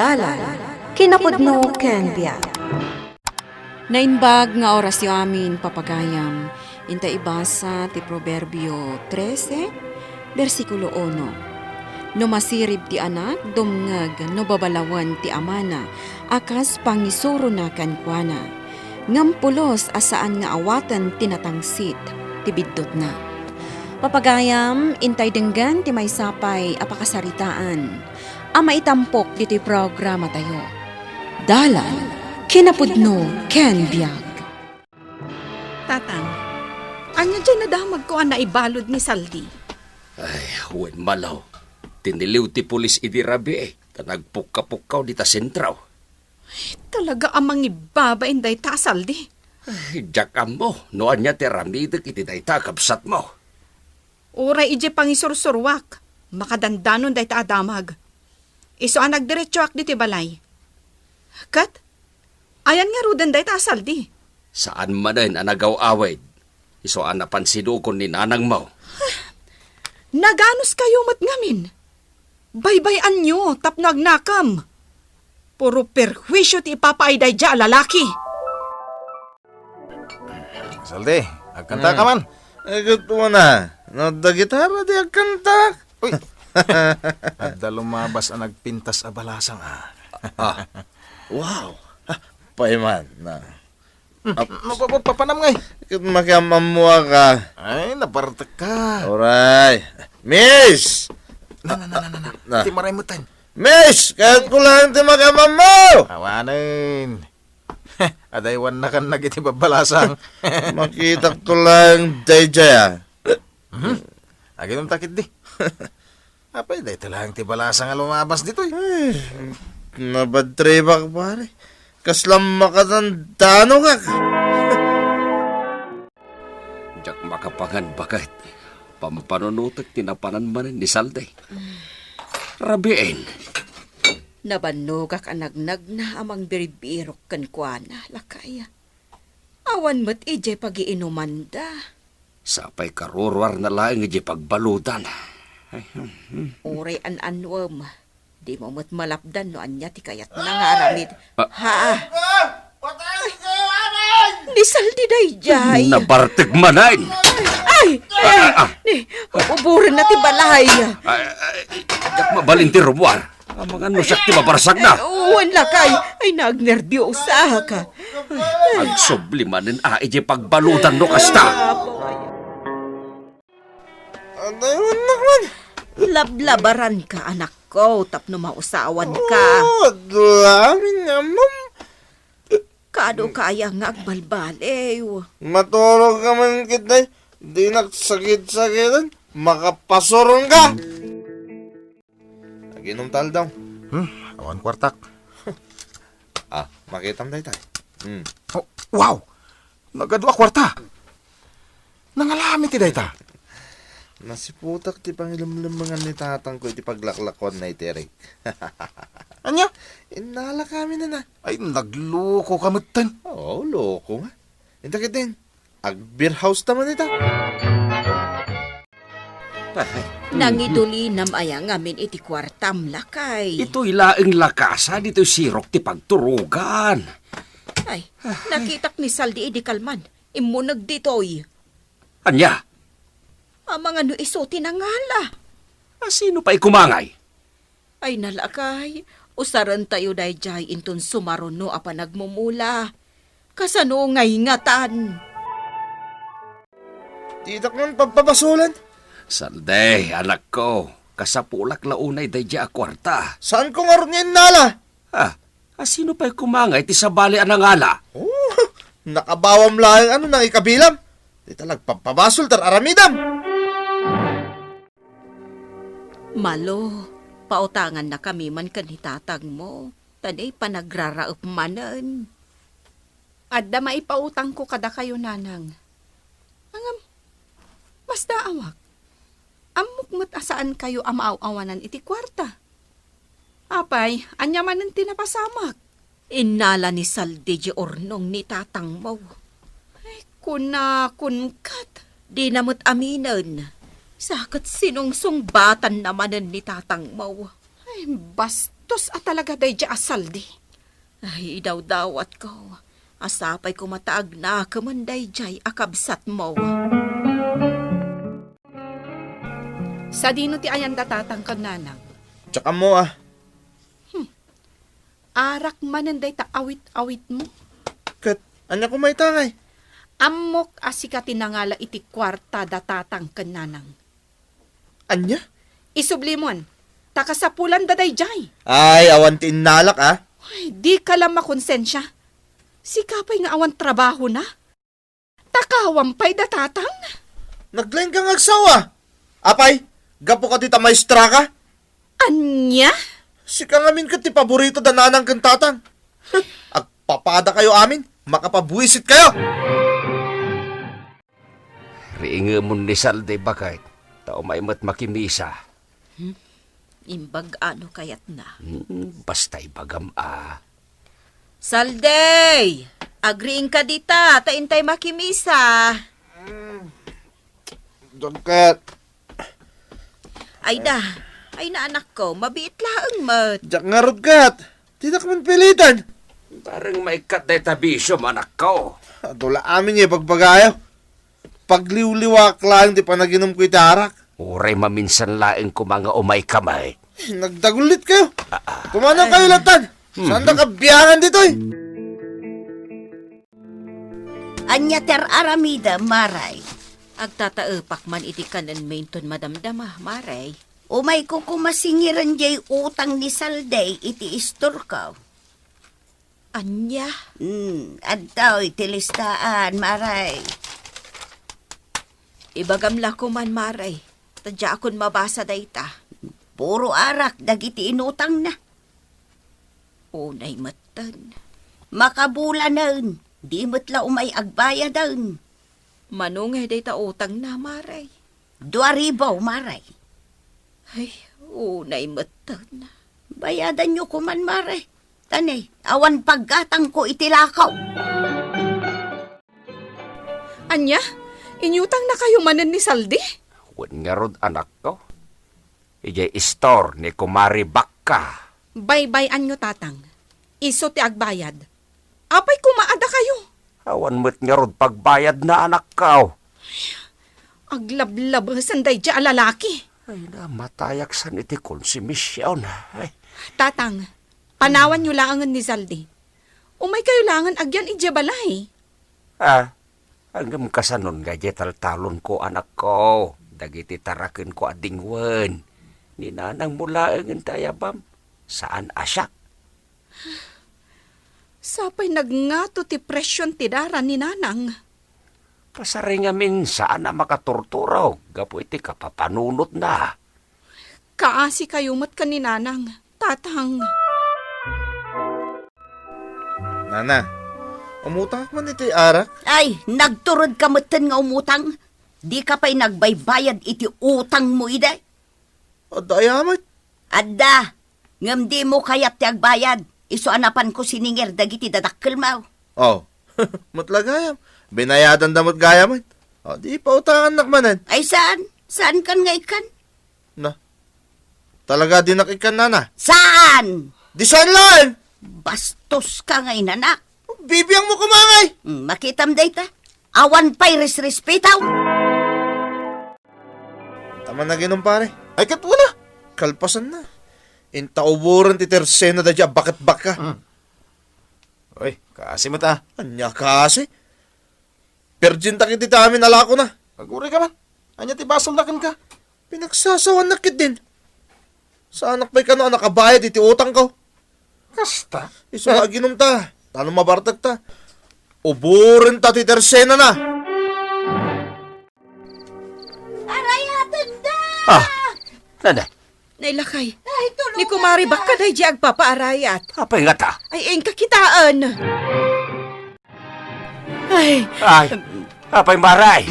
Dalan, kinapudno ken biag. Nainbag nga orasyo amin papagayam, inta ibasa ti Proverbio 13, versikulo 1. No masirib ti anak, dumngeg, no babalawan ti amana, akas pangisuro na kankwana. Ngampulos asaan nga awatan tinatangsit, ti biddot na. Papagayam, intay denggan ti may sapay apakasaritaan. Ama itampok dito'y programa tayo. Dalan, kinapudno ken biag. Tatang, anya dyan nadamag ko ang naibalod ni Saldi. Ay, huwag malaw. Tiniliw ti pulis idirabi Tanagpukapukaw di ta sentraw. Talaga amang ibaba inday ta Saldi. Ay, jakam mo. Noan niya ti ramidag iti dayta kapsat mo. Uray ije pangisursurwak. Makadandanon day ta adamag. Iso ang nagdiretsoak diti balay. Kat, ayan nga rudan day ta Saldi. Saan man din ang nagaw-awid. Iso ang napansidukon ni nanang mo. Naganos kayo matngamin. Baybayan nyo, tapno agnakam. Puro perwisyo ti ipapaiday dya lalaki. Saldi, agkanta ka man. Agot mo na. No, da gitara di agkanta. Uy, adda lumabas ang nagpintas a balasang Wow. Paiman na. Papanam ngay. Ikot makiamamua ka. Ay, napartak ka. Alright. Miss! Na. Ti maray mo tan. Miss! Kahit ko lang ti makiamam mo! Awanin. Adaywan na kan nagiti babalasang. Makita ko lang dayjay Aginong takit di. Apay, day talang ti balasang nga lumabas dito eh. Ay, nabadtribak pare. Kaslam makatandano ka. Jak makapangan bakit. Pampanunutak tinapanan manin ni Salde. Rabiin. Nabanogak ang nagnag na amang biribirok kankwana, lakaya. Awan mo't ije pag-iinumanda. Sapay karurwar na laing iji pagbaludan. Uray an-anwam. Di mo mo't malapdan no anya ti kayat na nga aramid. Patayin kayo amin! Ni Saldi day jay. Nabartig manain. Uburin na ti balay. Jak mabalinti rumwar. Ang mga nusak ti mabarsag na. Uwan lakay. Ay nagnervyosa ka. Agsublimanin iji pagbaludan no kasta. Adayon na man. Lablabaran ka anak ko. Tapno mausawan ka. Dulamin nga ma'am. Kado kaya nga agbalbalew. Matulog ka man kita. Di nagsakit-sakitan. Makapasurong ka. Naginom tal daw. Awan kwartak. Makitam day tayo. Oh, wow! Nagadwa kwarta. Nangalami ti dayta. Nasiputak ti pangilamlamangan ni tatang ko iti paglaklakon na itirik. Anya? Inala kami na. Ay, nagluko kamutan. Oo, loko nga. Intakit din. Agbir house naman ita. Nangiduli nam ayang amin iti kwartam lakay. Ito'y laing lakasa, dito'y sirok ti pagturugan. Ay, nakitak ni Saldi idi kalman. Imunag ditoy. Anya? Amang ano iso tinangala. Sino pa'y kumangay? Ay nalakay. Usaran tayo day jay inton sumaron no apa nagmumula. Kasano ngay ngatan. Titak nun pagpapasulan. Salde, anak ko. Kasapulak launay dayja a kwarta. Saan ko nga ron yan nala? Sino pa'y kumangay ti sabali anangala? Nakabawam lang nang ikabilam. Di talag papabasol tar aramidam. Malo, pautangan na kami man kanitatag mo. Tanay panagraraop manan. Adda maipautang ko kada kayo nanang. Angam, basta awak. Amok mo't asaan kayo amaaw-awanan iti kwarta. Apay, anya man ang tinapasamak. Inala ni Saldi di ornong ni tatang mo. Ay, kunkat. Di namot aminan. Sakat sinong sungbatan namanan ni tatang mo. Ay, basta bastos at talaga day di asaldi. Ay, daw-dawat ko. Asapay ko mataag na kamanday jay akabsat mo. Sa dino ti ayan datatang kag nanang. Tsaka mo Arak mananday ta awit-awit mo. Kat, anya ko may tangay. Amok asika tinangala iti kwarta datatang kag nanang. Anya? Isublimon, takasapulan daday jay. Ay, awan ti inalak Ay, di ka lang makonsensya. Sikapay nga awan trabaho na. Takawampay datatang. Naglain kang agsawa. Apay, gapo ka ti ta maestra ka? Anya? Si kangamin ka ti paborito da nanang kang tatang. Agpapada kayo amin, makapabuisit kayo. Riinga mo ni Salde bakit? Tao may mat makimisa. Imbag ano kayat na. Basta'y bagam Salday! Agreeing ka dita, taintay makimisa. Dagkat, Ay na anak ko, mabiit laang mat. jak nga rod kat. Di na kaman pilitan. Parang may katetabisyo manak ko. Adula amin niya pagpagayo. Pagliw-liwak lang di pa naginom ko itarak. Uray maminsan laeng ko mga umay kamay. Nagdagulit kayo. Kumana kayo latan. Saan na kabiyangan dito Anya ter aramida, Maray. Agtataapak man iti kanan mainton madamdama, Maray. Umay ko kumasingiran jay utang ni Salday iti istor ka. Anya? Adtaw iti listaan, Maray. Ibagamla ko man, Maray. Tadya akon mabasa dayta. Puro arak, dagiti inutang na. Unay matan. Makabulanan, di matla umay agbayadan. Manungay dayta utang na, Maray. 2,000, Maray. Ay, unay matan. Bayadan nyo kuman, Maray. Tanay, awan paggatang ko itilakaw. Anya? Inyutang na kayo manan ni Saldi? Wan nga rod anak ko. Ijay istor ni Kumari Bakka. Bye-bye anyo tatang. Iso ti agbayad. Apay kumaada kayo. Awan mo't nga rod pagbayad na anak ko. Aglablab sanday di alalaki. Ay na, matayak sa iti konsumisyon. Ay, Tatang, panawan nyo langan ni Saldi. Umay kayo langan agyan ijabalay. hanggang kasanon nga taltalon ko anak ko. Dagiti tarakin ko adingwen. Ninanang mula ang tayabam. Saan asyak? Sapay nagngato ti presyon ti dara ni nanang. Pasaringamin saan na makaturturaw. Gapo iti kapapanunot na. Kaasi kayo mat ka ni nanang. Tatang. Nana, umutang man iti arak. Ay, nagturod ka matan nga umutang. Di ka pa'y nagbaybayad iti utang mo, ide. Adayamat. Adda, ngam di mo kayat ti agbayad. Iso anapan ko siningir dagiti dadakkel mo. Oh, matlagayam. Binayadan damot gayaman. Di pa utangan nakmanan. Ay saan? Saan kan nga ikan? Na, talaga din nakikan nana. Saan? Di saan lang? Bastos ka nga inanak. Bibiyang mo kumangay. Makitam dayta. Awan pa'y respetaw. Tama na ginom pare. Ay kat wala. Kalpasan na. Intauburan ti tersena da dya bakit baka. Oy, kasi mo ta. Anya kasi. Virgin takit ti amin alako na. Paguri ka man. Anya ti basol lakan ka. Pinagsasawan nakit din. Sa anak pa'y ka na nakabayad iti utang ko. Kasta. Iso nga ginom ta. Tanong mabartag ta. Uburin ta ti tersena na. Arayatan da! Nana, Nailakay. Ay, tulungan Ni kumari baka day di agpapaarayat. apay nga ta? Ay, eng kakitaan. Ay, apay maray.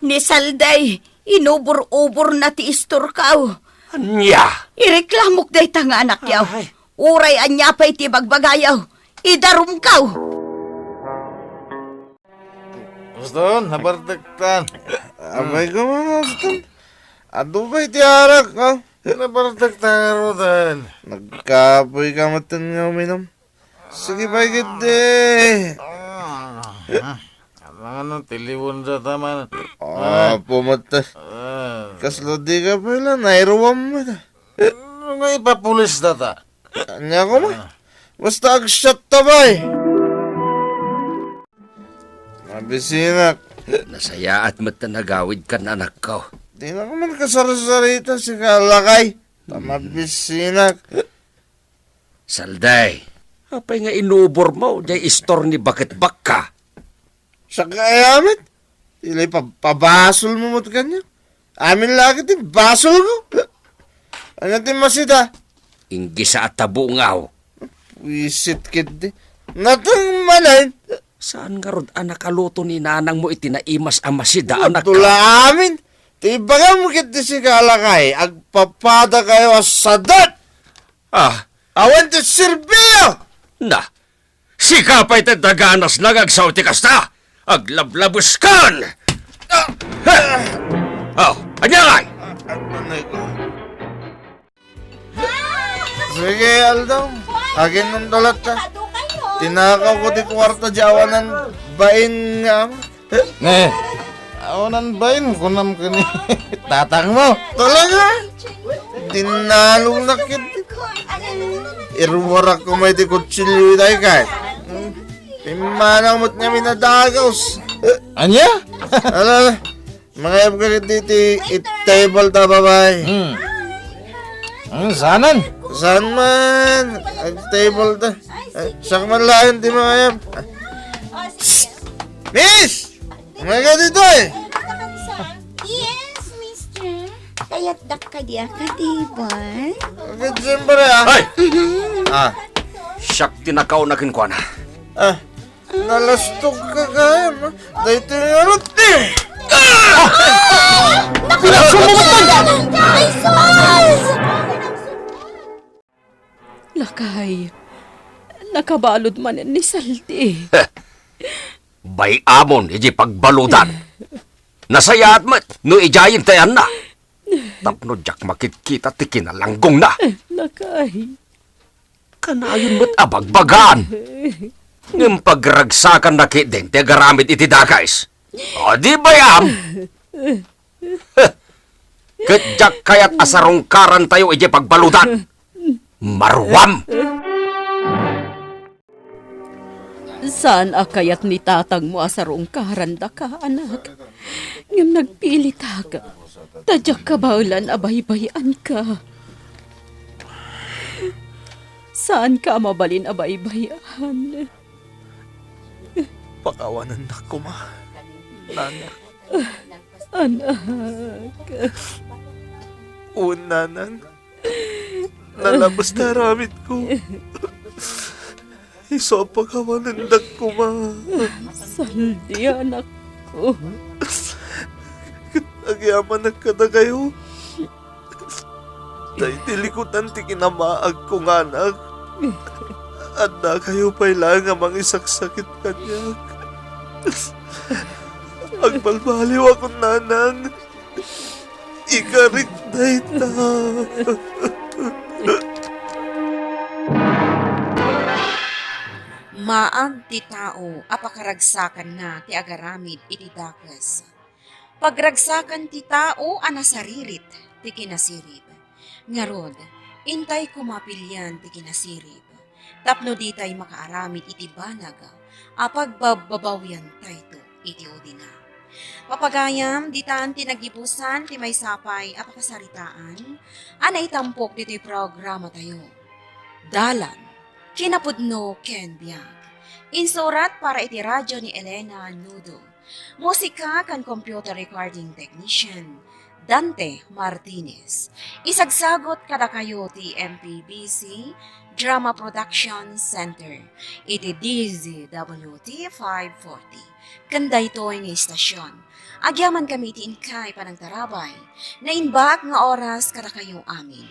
Ni Salday, inubur-ubur na ti istor kaw. Anya. Ireklamok day ta nga anak yaw. Ay. Uray anya pa'y ti bagbagayaw. Idarum kaw. Gusto, nabartagtan. Abay ka mga gusto. Ado ba'y ti arak? Nabartagtarutan. Nagkapoy ka matan nga uminom. Sige ba, gede. Ano, tiliwon sa taman. Pumata. Kaslo di ka pala, nairuwam mo na. Ano nga ipapulis data? Kanya ko ma. Basta ag-shot tabay. Mabisinak. Nasaya at matanagawid ka na anak ko. Di na ko man kasarasarita si Kalakay. Mabisinak. Salday, apay nga inubor mo, jay istor ni bakit baka. Sa kayamit. Ilay pabasol mo mo't kanya. Amin lagi din, basol ko. Ano din masita? Inggi sa atabungaw. Wisit kid di. Natang malay. Saan nga rod anak aluto ni nanang mo itinaimas ang masida anak ka? Tula amin. Tibaga mo kit di si Kalakay. Agpapada kayo sadat. Ah, Awan ti Silvio. na, sikapay te daganas nagagsaw ti kasta. Aglablabos kan! Oh, anyangay! Sige, Aldo. Akin ng dalat ta. Tinakaw ko di kwarta jawa ng bain nga. Ne, awanan bain kunam ka ni tatang mo. Talaga? Dinalong na kit. Irwarak ko may di kutsilyo tayo kay. Pimanang mo't nga minadagaws. Anya? Ala, mga yapkalit dito, it-table ta babay. Sanan? Saan man? Ag-table ta. Sak man layan di mga yap. Miss! Mga dito eh. Yes, mister. Kaya't dak ka diya ka, diba? Agad siyempre ah. Ay! Ah, Siyak tinakaw na kinkwa na. nalastog ka kaya ma. Dahil tinarot eh. Lakay, nakabalod man ni Saldi. Bay amon, iji pagbaludan. Nasayaat mat, no ijayin tayan na. Tapno jak makikita ti kinalanggong na. Lakay, Kanayon mo't abagbagaan. Ngem pagragsakan na ki din, ti garamit iti dagais. O di bayam? Ketjak kayat asarungkaran tayo iji pagbaludan. Marwam! saan akayat ni tatang mo asarong karanda ka, anak? Ngam nagpili taga. Tadyak kabaulan abay-bayan ka. Saan ka mabalin abay-bayan? Pakawanan na ko ma. Nana. Anak. Unanan. Nalabas na ramit ko. Iso pakawanan na ko ma. Saldi, anak ko. Agyaman na kada kayo. Dahil tilikutan ti kinamaag kong anak. At na kayo pa'y lang ang mga isaksakit kanya. Agbalbaliw akong nanang. Ikarik na ita. Maag ti tao apakaragsakan na ti agaramid iti dakas. Pagragsakan ti tao anasaririt ti kinasirib. Ngarod, intay kumapilyan ti kinasirib. Tapno di tay makaaramid iti banag, apagbabawyan tayto iti udina. Papagayam, di taan ti nagibusan ti may sapay apakasaritaan, anay tampok dito'y programa tayo. Dalan, kinapudno Ken Biag. Insurat para iti radyo ni Elena Nudo. Musika kan computer recording technician, Dante Martinez. Isagsagot kada kayo ti MPBC Drama Production Center. Iti DZWT 540. Kanda ito'y nga istasyon. Agyaman kami ti inkay panagtarabay. Na inbak nga oras kada kayo amin.